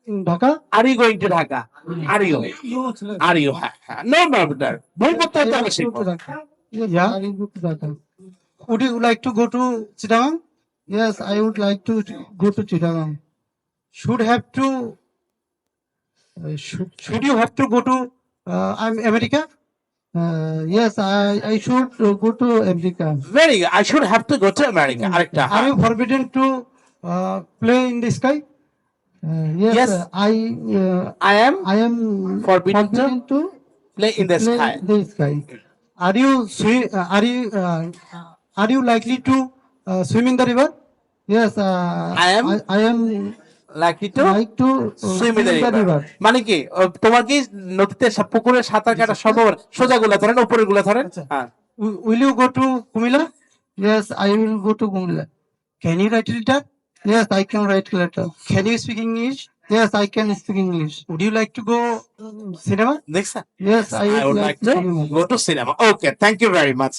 Dhaka? Are you going to Dhaka? Are you? Are you? No, no, no. ভুল করতে হচ্ছে অবশ্যই। Yeah. Would you like to go to Chittagong? Yes, I would like to go to Chittagong. Should you have to go to America? Yes, I should go to America. Very good. I should have to go to America. আরেকটা। Are you forbidden to play in the sky? Yes, Yes. I I am am forbidden to play in the play sky. the sky. Are you likely to swim in the river? Yes, I am Likely to like to swim in the river. মানে কি তোমার কি নদীতে পুকুরে সাঁতার কাটা সম্ভব? সোজা গুলা ধরেন, উপরের গুলা ধরেন। হ্যাঁ। Will you go to Kumila? Yes, I will go to Kumla. Can you write a letter? Yes, I can write letter. Can you speak English? Yes, I can speak English. Would you like to go cinema? দেখছেন? Yes, I I would like to cinema. go to cinema. Okay, thank you very much.